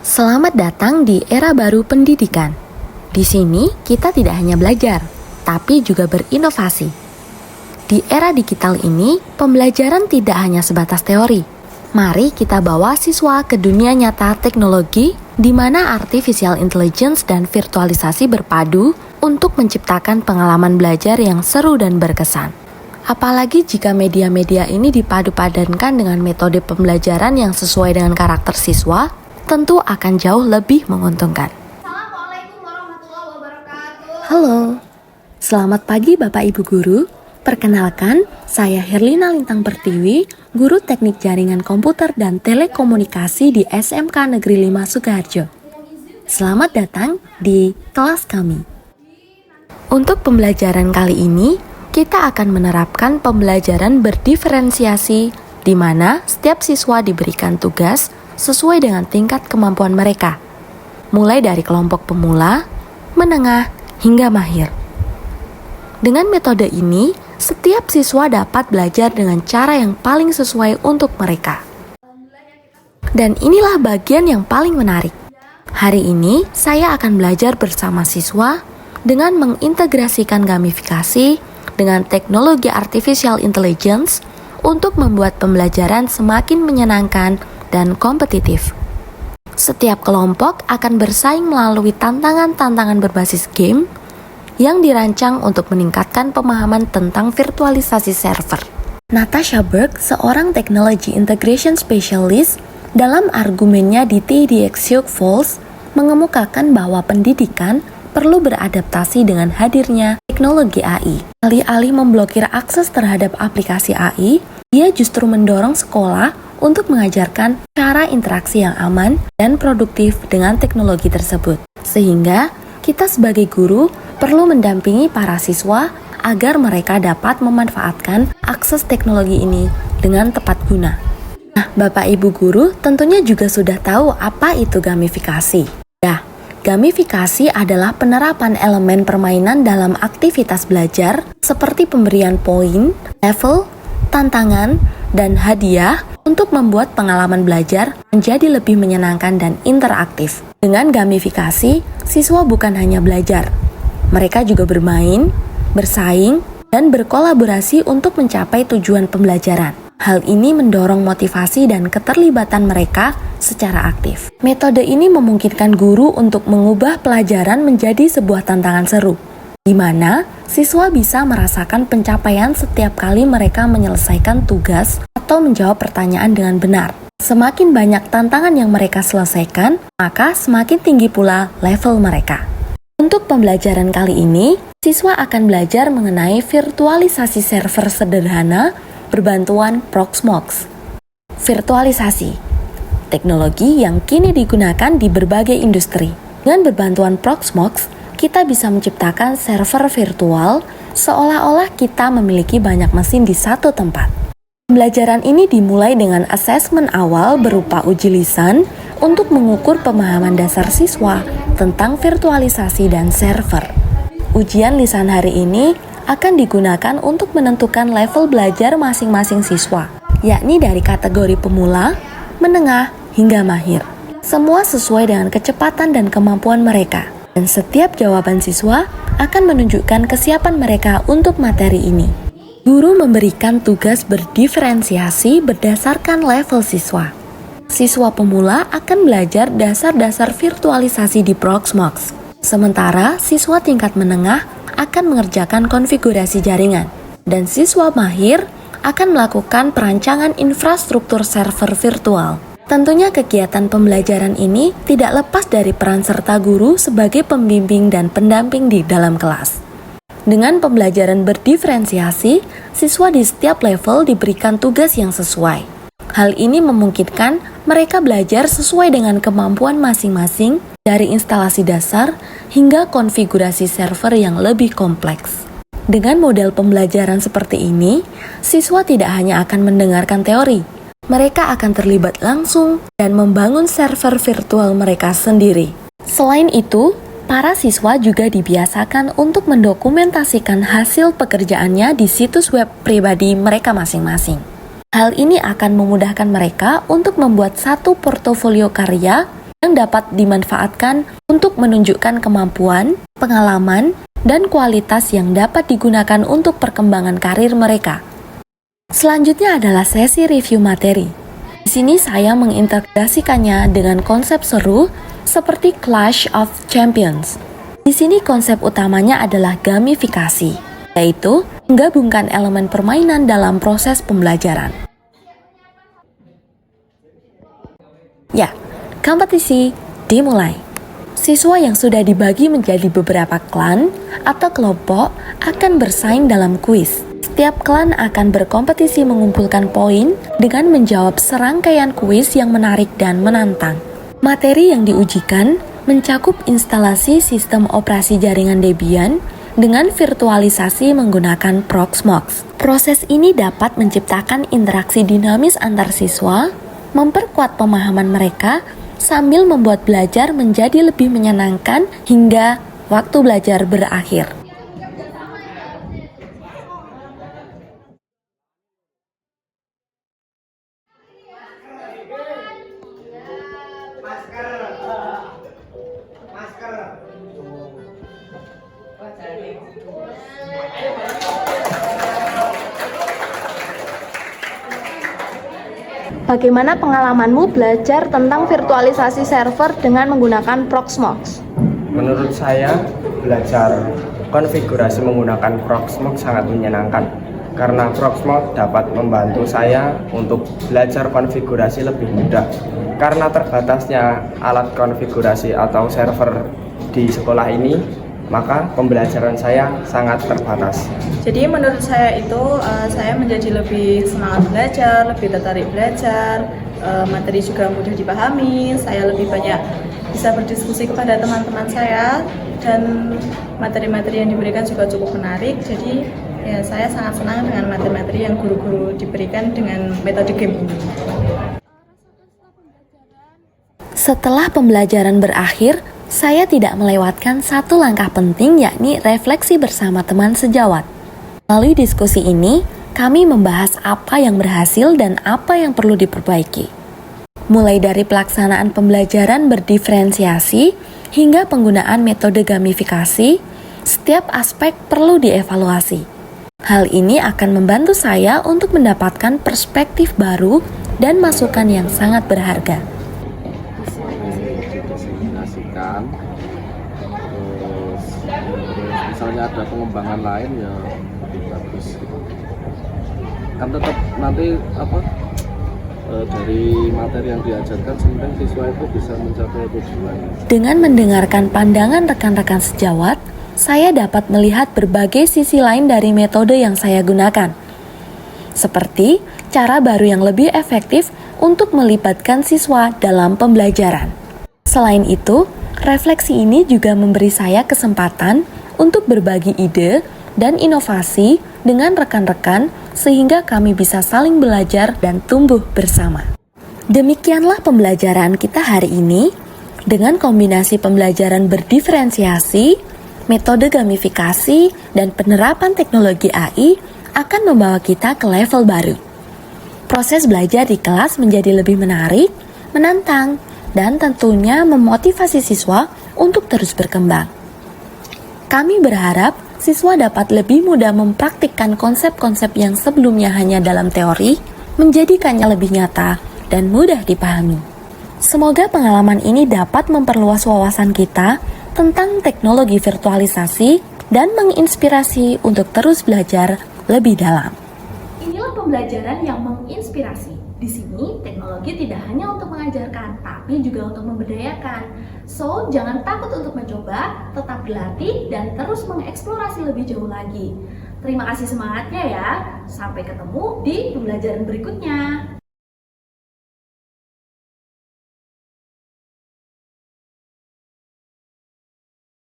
Selamat datang di era baru pendidikan. Di sini kita tidak hanya belajar, tapi juga berinovasi. Di era digital ini, pembelajaran tidak hanya sebatas teori. Mari kita bawa siswa ke dunia nyata teknologi, di mana artificial intelligence dan virtualisasi berpadu untuk menciptakan pengalaman belajar yang seru dan berkesan. Apalagi jika media-media ini dipadu-padankan dengan metode pembelajaran yang sesuai dengan karakter siswa, tentu akan jauh lebih menguntungkan. Assalamualaikum warahmatullahi wabarakatuh. Halo, selamat pagi Bapak Ibu Guru. Perkenalkan, saya Herlina Lintang Pertiwi, Guru Teknik Jaringan Komputer dan Telekomunikasi di SMK Negeri 5 Sukoharjo. Selamat datang di kelas kami. Untuk pembelajaran kali ini, kita akan menerapkan pembelajaran berdiferensiasi, di mana setiap siswa diberikan tugas sesuai dengan tingkat kemampuan mereka, mulai dari kelompok pemula, menengah, hingga mahir. Dengan metode ini, setiap siswa dapat belajar dengan cara yang paling sesuai untuk mereka. Dan inilah bagian yang paling menarik. Hari ini, saya akan belajar bersama siswa dengan mengintegrasikan gamifikasi dengan teknologi artificial intelligence untuk membuat pembelajaran semakin menyenangkan dan kompetitif. Setiap kelompok akan bersaing melalui tantangan-tantangan berbasis game yang dirancang untuk meningkatkan pemahaman tentang virtualisasi server. Natasha Berg, seorang Technology Integration Specialist, dalam argumennya di TEDx Sioux Falls, mengemukakan bahwa pendidikan perlu beradaptasi dengan hadirnya teknologi AI. Alih-alih memblokir akses terhadap aplikasi AI, dia justru mendorong sekolah untuk mengajarkan cara interaksi yang aman dan produktif dengan teknologi tersebut. Sehingga, kita sebagai guru perlu mendampingi para siswa agar mereka dapat memanfaatkan akses teknologi ini dengan tepat guna. Nah, Bapak Ibu Guru tentunya juga sudah tahu apa itu gamifikasi. Ya, gamifikasi adalah penerapan elemen permainan dalam aktivitas belajar seperti pemberian poin, level, tantangan, dan hadiah untuk membuat pengalaman belajar menjadi lebih menyenangkan dan interaktif. Dengan gamifikasi, siswa bukan hanya belajar. Mereka juga bermain, bersaing, dan berkolaborasi untuk mencapai tujuan pembelajaran. Hal ini mendorong motivasi dan keterlibatan mereka secara aktif. Metode ini memungkinkan guru untuk mengubah pelajaran menjadi sebuah tantangan seru, di mana siswa bisa merasakan pencapaian setiap kali mereka menyelesaikan tugas atau menjawab pertanyaan dengan benar. Semakin banyak tantangan yang mereka selesaikan, maka semakin tinggi pula level mereka. Untuk pembelajaran kali ini, siswa akan belajar mengenai virtualisasi server sederhana berbantuan Proxmox. Virtualisasi, teknologi yang kini digunakan di berbagai industri. Dengan berbantuan Proxmox, kita bisa menciptakan server virtual seolah-olah kita memiliki banyak mesin di satu tempat. Pembelajaran ini dimulai dengan asesmen awal berupa uji lisan untuk mengukur pemahaman dasar siswa tentang virtualisasi dan server. Ujian lisan hari ini akan digunakan untuk menentukan level belajar masing-masing siswa, yakni dari kategori pemula, menengah, hingga mahir. Semua sesuai dengan kecepatan dan kemampuan mereka, dan setiap jawaban siswa akan menunjukkan kesiapan mereka untuk materi ini. Guru memberikan tugas berdiferensiasi berdasarkan level siswa. Siswa pemula akan belajar dasar-dasar virtualisasi di Proxmox, sementara siswa tingkat menengah akan mengerjakan konfigurasi jaringan, dan siswa mahir akan melakukan perancangan infrastruktur server virtual. Tentunya kegiatan pembelajaran ini tidak lepas dari peran serta guru sebagai pembimbing dan pendamping di dalam kelas. Dengan pembelajaran berdiferensiasi, siswa di setiap level diberikan tugas yang sesuai. Hal ini memungkinkan mereka belajar sesuai dengan kemampuan masing-masing dari instalasi dasar hingga konfigurasi server yang lebih kompleks. Dengan model pembelajaran seperti ini, siswa tidak hanya akan mendengarkan teori, mereka akan terlibat langsung dan membangun server virtual mereka sendiri. Selain itu, para siswa juga dibiasakan untuk mendokumentasikan hasil pekerjaannya di situs web pribadi mereka masing-masing. Hal ini akan memudahkan mereka untuk membuat satu portofolio karya yang dapat dimanfaatkan untuk menunjukkan kemampuan, pengalaman, dan kualitas yang dapat digunakan untuk perkembangan karir mereka. Selanjutnya adalah sesi review materi. Di sini saya mengintegrasikannya dengan konsep seru seperti Clash of Champions. Di sini konsep utamanya adalah gamifikasi, yaitu menggabungkan elemen permainan dalam proses pembelajaran. Ya, kompetisi dimulai. Siswa yang sudah dibagi menjadi beberapa klan atau kelompok akan bersaing dalam kuis. Setiap klan akan berkompetisi mengumpulkan poin dengan menjawab serangkaian kuis yang menarik dan menantang. Materi yang diujikan mencakup instalasi sistem operasi jaringan Debian dengan virtualisasi menggunakan Proxmox. Proses ini dapat menciptakan interaksi dinamis antar siswa, memperkuat pemahaman mereka, sambil membuat belajar menjadi lebih menyenangkan hingga waktu belajar berakhir. Bagaimana pengalamanmu belajar tentang virtualisasi server dengan menggunakan Proxmox? Menurut saya, belajar konfigurasi menggunakan Proxmox sangat menyenangkan karena Proxmox dapat membantu saya untuk belajar konfigurasi lebih mudah. Karena terbatasnya alat konfigurasi atau server di sekolah ini, maka pembelajaran saya sangat terbatas. Jadi menurut saya itu saya menjadi lebih semangat belajar, lebih tertarik belajar, materi juga mudah dipahami, saya lebih banyak bisa berdiskusi kepada teman-teman saya, dan materi-materi yang diberikan juga cukup menarik. Jadi ya saya sangat senang dengan materi-materi yang guru-guru diberikan dengan metode game ini. Setelah pembelajaran berakhir, saya tidak melewatkan satu langkah penting, yakni refleksi bersama teman sejawat. Melalui diskusi ini, kami membahas apa yang berhasil dan apa yang perlu diperbaiki. Mulai dari pelaksanaan pembelajaran berdiferensiasi hingga penggunaan metode gamifikasi, setiap aspek perlu dievaluasi. Hal ini akan membantu saya untuk mendapatkan perspektif baru dan masukan yang sangat berharga. Terus misalnya ada pengembangan lain ya lebih bagus gitu. Kan tetap nanti dari materi yang diajarkan sebenarnya siswa itu bisa mencapai tujuan. Dengan mendengarkan pandangan rekan-rekan sejawat, saya dapat melihat berbagai sisi lain dari metode yang saya gunakan, seperti cara baru yang lebih efektif untuk melibatkan siswa dalam pembelajaran. Selain itu, refleksi ini juga memberi saya kesempatan untuk berbagi ide dan inovasi dengan rekan-rekan sehingga kami bisa saling belajar dan tumbuh bersama. Demikianlah pembelajaran kita hari ini dengan kombinasi pembelajaran berdiferensiasi, metode gamifikasi, dan penerapan teknologi AI akan membawa kita ke level baru. Proses belajar di kelas menjadi lebih menarik, menantang, dan tentunya memotivasi siswa untuk terus berkembang. Kami berharap siswa dapat lebih mudah mempraktikkan konsep-konsep yang sebelumnya hanya dalam teori, menjadikannya lebih nyata dan mudah dipahami. Semoga pengalaman ini dapat memperluas wawasan kita tentang teknologi virtualisasi dan menginspirasi untuk terus belajar lebih dalam. Inilah pembelajaran yang menginspirasi. Di sini, teknologi tidak hanya untuk mengajarkan, tapi juga untuk memberdayakan. So, jangan takut untuk mencoba, tetap berlatih, dan terus mengeksplorasi lebih jauh lagi. Terima kasih semangatnya ya. Sampai ketemu di pembelajaran berikutnya.